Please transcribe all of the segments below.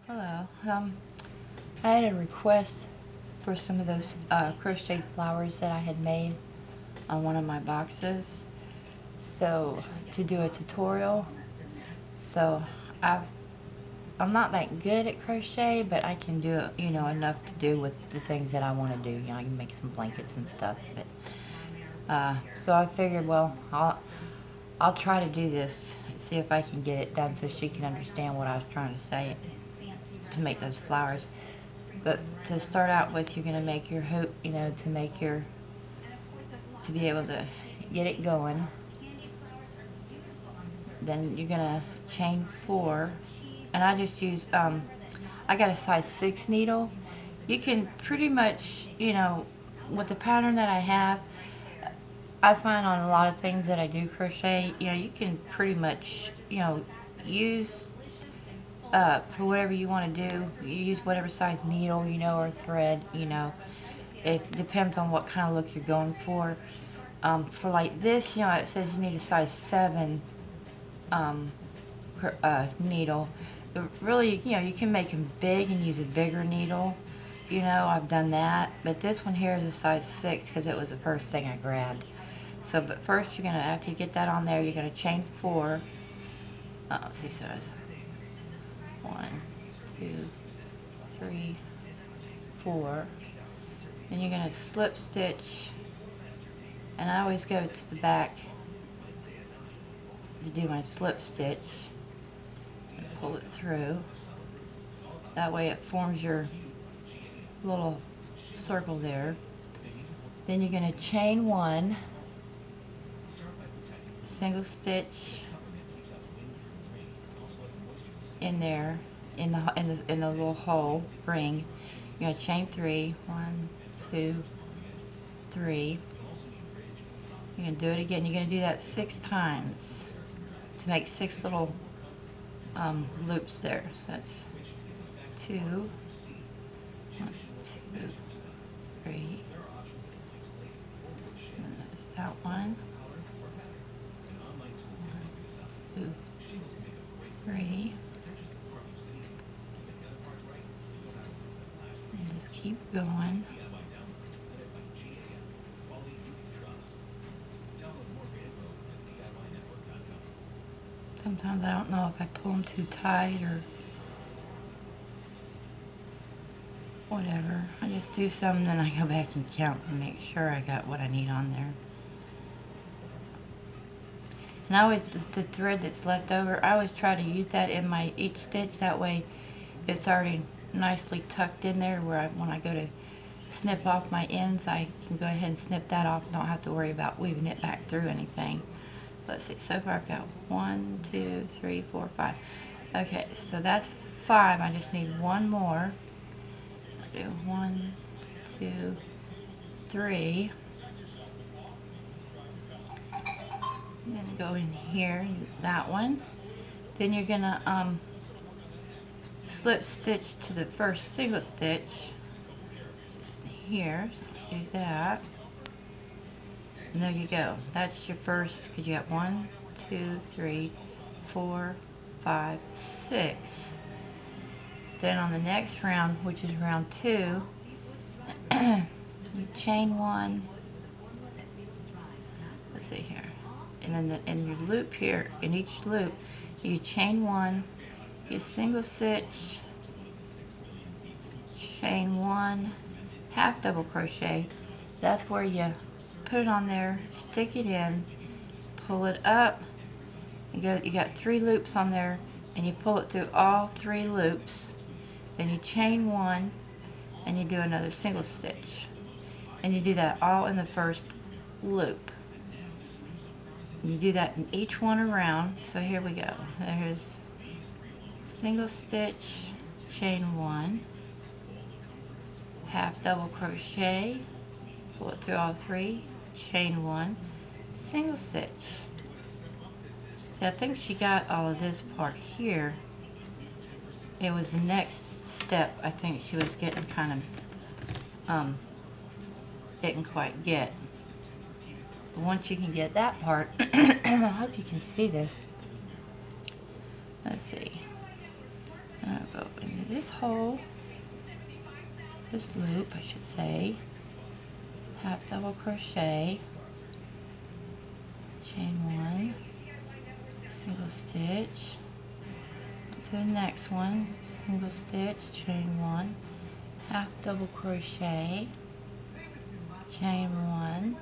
Hello. I had a request for some of those crocheted flowers that I had made on one of my boxes. So to do a tutorial. So I'm not that good at crochet, but I can do enough to do with the things that I want to do. I can make some blankets and stuff. But so I figured, well, I'll try to do this, see if I can get it done so she can understand what I was trying to say to make those flowers. But to start out with, you're going to make your hoop, to be able to get it going. Then you're going to chain 4, and I just use, I got a size 6 needle. You can pretty much, with the pattern that I have, I find on a lot of things that I do crochet, you can pretty much, use for whatever you want to do. You use whatever size needle, or thread, It depends on what kind of look you're going for. For like this, it says you need a size 7 needle. But really, you can make them big and use a bigger needle. I've done that. But this one here is a size 6 because it was the first thing I grabbed. So, but first you're going to, after you get that on there, you're going to chain 4. Let's see, so it's 1, 2, 3, 4. Then you're going to slip stitch, and I always go to the back to do my slip stitch and pull it through. That way it forms your little circle there. Then you're going to chain 1, single stitch in there, in the little hole ring. You're going to chain 3, 1, 2, 3. You're going to do it again. You're going to do that 6 times to make 6 little loops there. So that's 2, 1, 2, 3. And there's that one. 1, 2, 3. And just keep going. Sometimes I don't know if I pull them too tight or whatever. I just do some, then I go back and count and make sure I got what I need on there. And I always, the thread that's left over, I always try to use that in my each stitch. That way it's already nicely tucked in there where when I go to snip off my ends, I can go ahead and snip that off and don't have to worry about weaving it back through anything. Let's see, so far I've got 1, 2, 3, 4, 5. Okay, so that's 5. I just need one more. I'll do 1, 2, 3. Then go in here, that one. Then you're gonna slip stitch to the first single stitch here. Do that. And there you go. That's your first, because you got 1, 2, 3, 4, 5, 6. Then on the next round, which is round 2, you chain 1. Let's see here. And then in your loop here, in each loop, you chain 1, you single stitch, chain 1, half double crochet. That's where you put it on there, stick it in, pull it up, you got 3 loops on there, and you pull it through all 3 loops. Then you chain 1, and you do another single stitch, and you do that all in the first loop. And you do that in each one around. So here we go. There's single stitch, chain 1, half double crochet, pull it through all 3, chain 1, single stitch. See, I think she got all of this part here. It was the next step I think she was getting kind of didn't quite get. But once you can get that part, I hope you can see this. Let's see. I'll go into this hole, this loop I should say, half double crochet, chain 1, single stitch, to the next one, single stitch, chain 1, half double crochet, chain 1,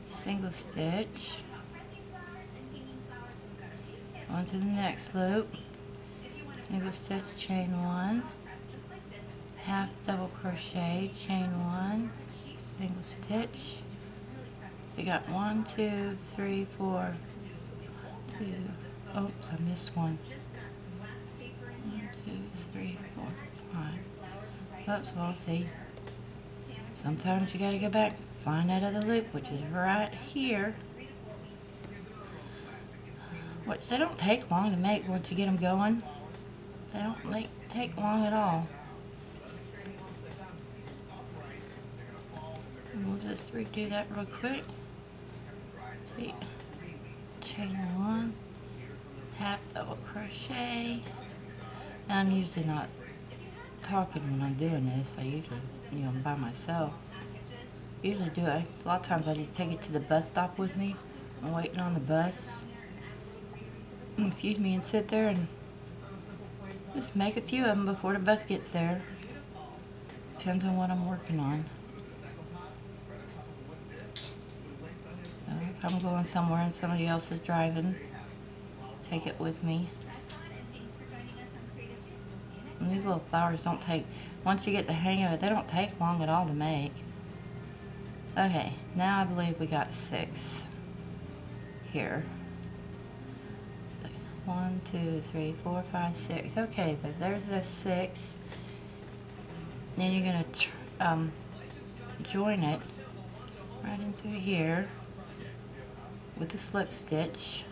single stitch, on to the next loop, single stitch, chain 1, half double crochet, chain 1, single stitch. We got 1, 2, 3, 4, 2, oops, I missed one. 1, 2, 3, 4, 5. Oops, well, see. Sometimes you gotta go back, find that other loop, which is right here. Which they don't take long to make once you get them going. They don't take long at all. And we'll just redo that real quick. See, chain 1, half double crochet. And I'm usually not talking when I'm doing this. I usually, I'm by myself. Usually do it. A lot of times I just take it to the bus stop with me. I'm waiting on the bus. Excuse me, and sit there and just make a few of them before the bus gets there. Depends on what I'm working on. If I'm going somewhere and somebody else is driving, take it with me. And these little flowers don't take, once you get the hang of it, they don't take long at all to make. Okay, now I believe we got 6 here. 1, 2, 3, 4, 5, 6. Okay, so there's the 6. Then you're going to join it right into here with the slip stitch,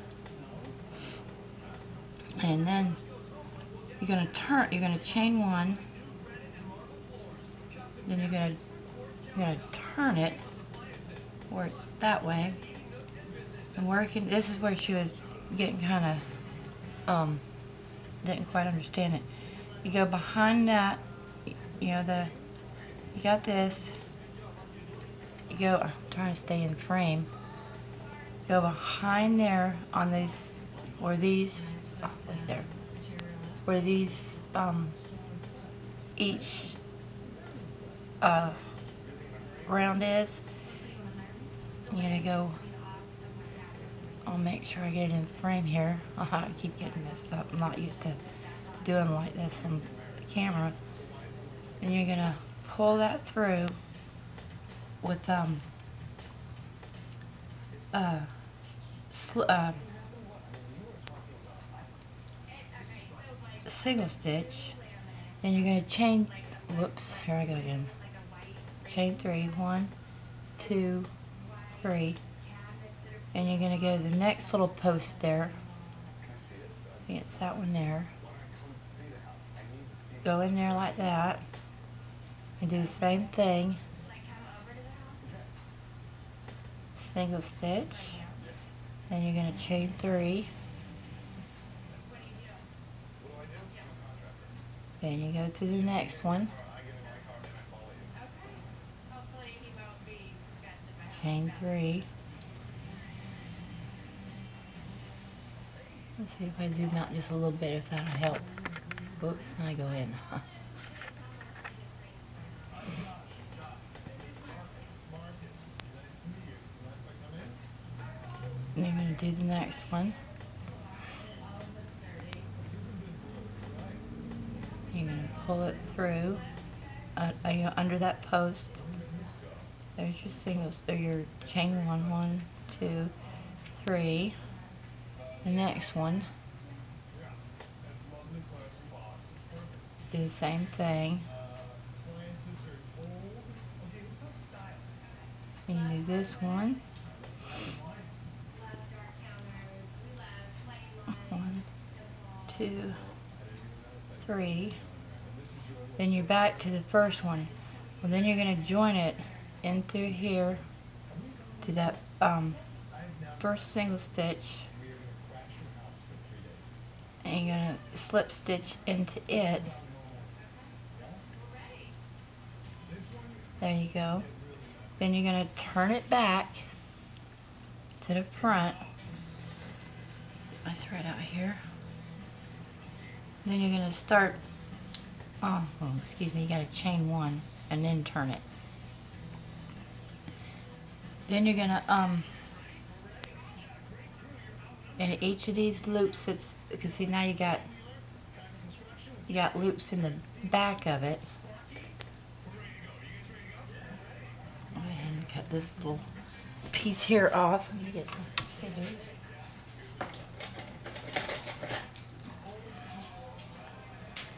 and then you're going to chain 1. Then you're going to turn it where it's that way. And working. This is where she was getting kind of didn't quite understand it. You go behind that, you got this, you go, I'm trying to stay in frame, go behind there on these, or these, right there, where these, each round is, you're going to go, I'll make sure I get it in frame here. I keep getting messed up. I'm not used to doing like this on the camera. And you're gonna pull that through with single stitch. Then you're gonna chain. Whoops! Here I go again. Chain 3. 1, 2, 3. And you're going to go to the next little post there. I think it's that one there. Go in there like that. And do the same thing. Single stitch. Then you're going to chain 3. Then you go to the next one. Chain 3. Let's see if I zoom out just a little bit, if that'll help. Whoops, I go in. You're going to do the next one. You're going to pull it through under that post. There's your singles, or your chain 1, 1, 2, 3. The next one, do the same thing. And you do this one. 1, 2, 3. Then you're back to the first one. Well, then you're going to join it in through here to that first single stitch. and you're going to slip stitch into it. There you go. Then you're going to turn it back to the front. Get my thread out here. Then you're going to start, excuse me, you got to chain one and then turn it. Then you're going to, in each of these loops, it's, because see now you got loops in the back of it. Go ahead and cut this little piece here off. Let me get some scissors.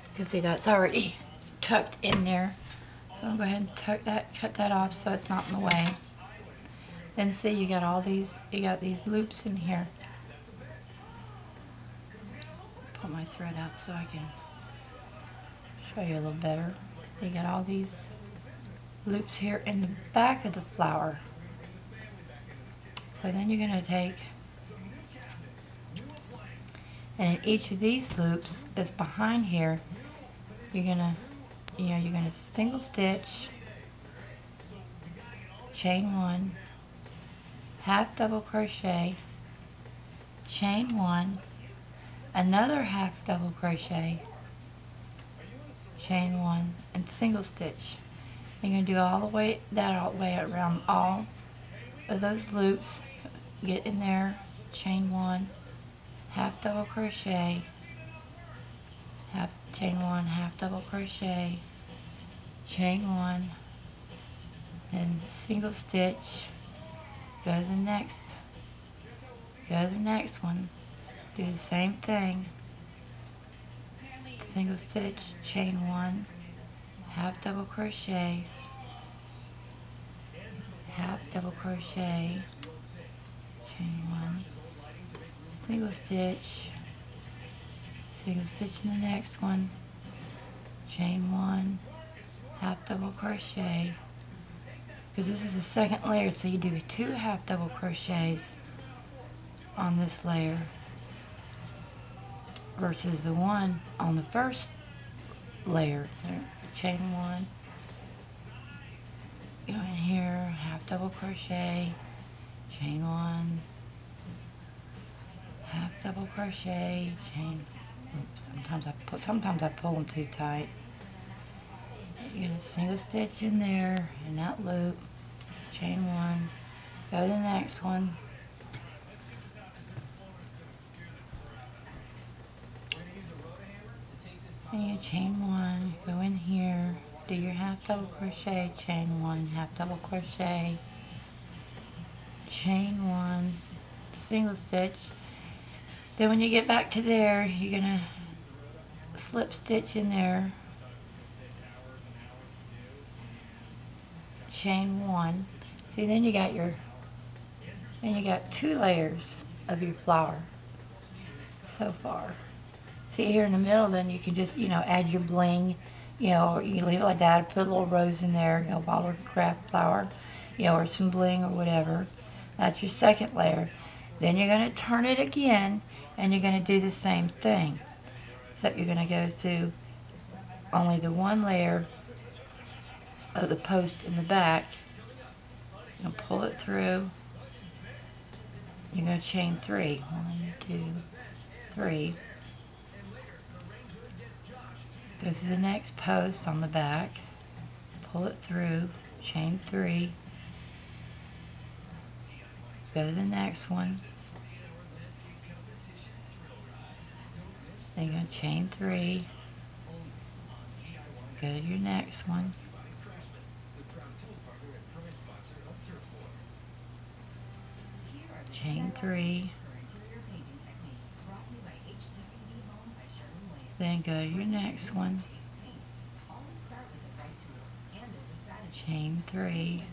You can see that's already tucked in there. So I'll go ahead and cut that off so it's not in the way. Then see you got all these, you got these loops in here. Pull my thread out so I can show you a little better. You got all these loops here in the back of the flower. So then you're going to take, and in each of these loops that's behind here, you're going to, you're going to single stitch, chain one, half double crochet, chain one, another half double crochet, chain one, and single stitch. You're going to do all the way around all of those loops. Get in there, chain one, half double crochet, chain one, half double crochet, chain one, and single stitch. Go to the next one, do the same thing, single stitch, chain one, half double crochet, half double crochet, chain one, single stitch in the next one, chain one, half double crochet, because this is the second layer, so you do 2 half double crochets on this layer versus the one on the first layer. There, chain one, go in here, half double crochet, chain one, half double crochet, chain. Oops, sometimes I pull them too tight. You're gonna single stitch in there in that loop, chain one, go to the next one, and you chain one, go in here, do your half double crochet, chain one, half double crochet, chain one, single stitch. Then when you get back to there, you're gonna slip stitch in there, chain one. See, then you got 2 layers of your flower so far. See here in the middle, then you can just, add your bling, or you leave it like that, put a little rose in there, bottle craft flower, or some bling or whatever. That's your second layer. Then you're going to turn it again, and you're going to do the same thing, except you're going to go to only the one layer of the post in the back. You're going to pull it through. You're going to chain 3. 1, 2, 3. Go to the next post on the back. Pull it through. Chain 3. Go to the next one. Then you're going to chain 3. Go to your next one. Chain 3. Then go to your next one. Chain 3.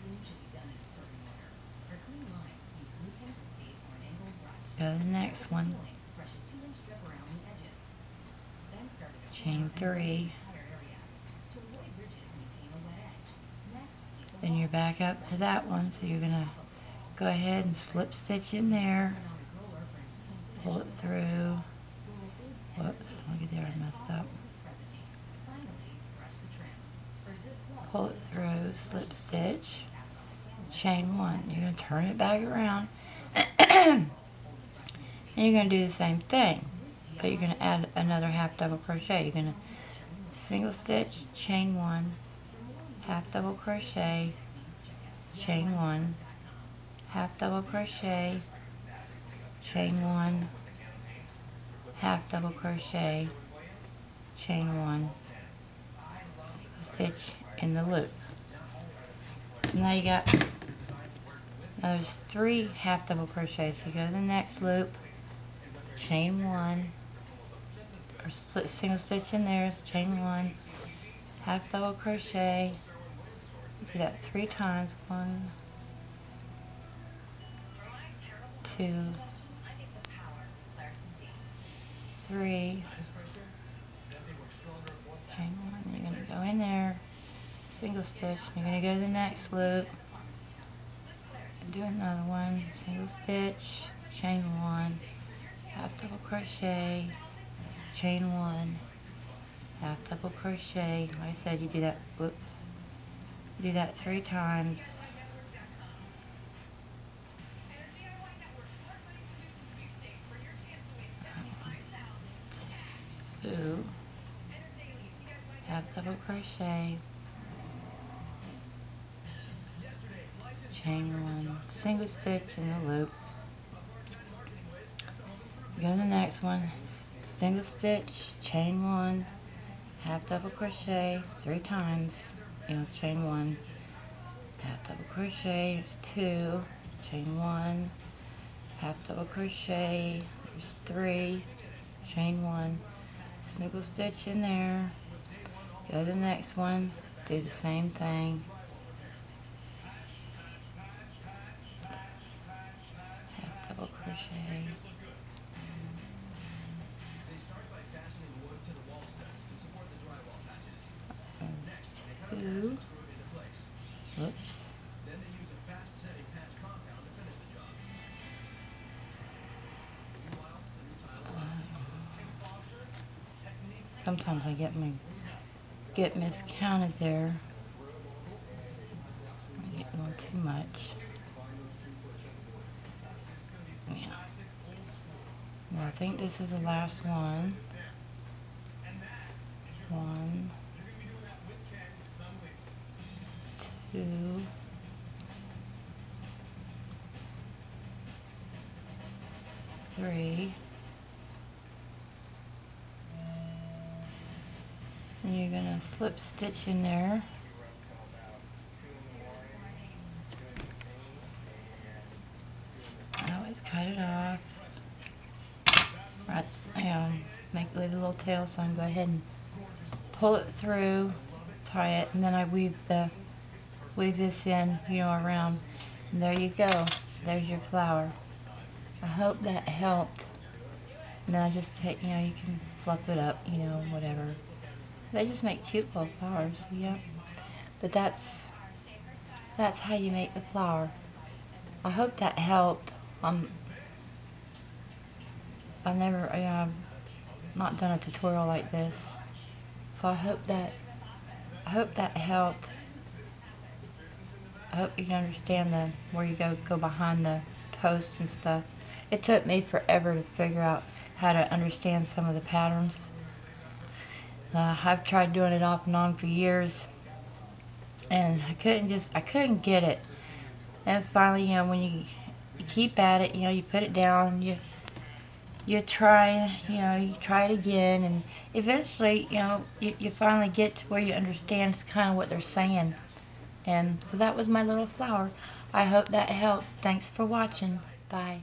Go to the next one. Chain 3. Then you're back up to that one, so you're going to go ahead and slip stitch in there, pull it through, Whoops, look at there, I messed up. Pull it through, slip stitch, chain one. You're going to turn it back around, and you're going to do the same thing, but you're going to add another half double crochet. You're going to single stitch, chain one, half double crochet, chain one, half double crochet, chain one, half double crochet, chain one, single stitch in the loop. So now you got, now there's 3 half double crochets. You go to the next loop, chain one, or single stitch in there, chain one, half double crochet. Do that 3 times. 1, 2, 3. Chain one. You're going to go in there, single stitch. You're going to go to the next loop, and do another one, single stitch, chain one, half double crochet, chain one, half double crochet. Like I said, you do that. Whoops. You do that 3 times. 2, half double crochet, chain one, single stitch in the loop. Go to the next one, single stitch, chain one, half double crochet 3 times. Chain one, half double crochet. There's 2, chain one, half double crochet. There's 3, chain one, single stitch in there. Go to the next one, do the same thing. Half double crochet. 2. Whoops. Sometimes I get miscounted there. I get a little too much. Yeah. Now I think this is the last one. 1, 2, 3. And you're going to slip stitch in there. I always cut it off. Right, leave a little tail, so I'm going to go ahead and pull it through, tie it, and then I weave this in, around. And there you go. There's your flower. I hope that helped. And then I just take, you can fluff it up, whatever. They just make cute little flowers, yeah. But that's how you make the flower. I hope that helped. I've never, not done a tutorial like this, so I hope that helped. I hope you can understand where you go behind the posts and stuff. It took me forever to figure out how to understand some of the patterns. I've tried doing it off and on for years, and I couldn't get it. And finally, when you keep at it, you put it down, you try, you try it again, and eventually, you finally get to where you understand kind of what they're saying. And so that was my little flower. I hope that helped. Thanks for watching. Bye.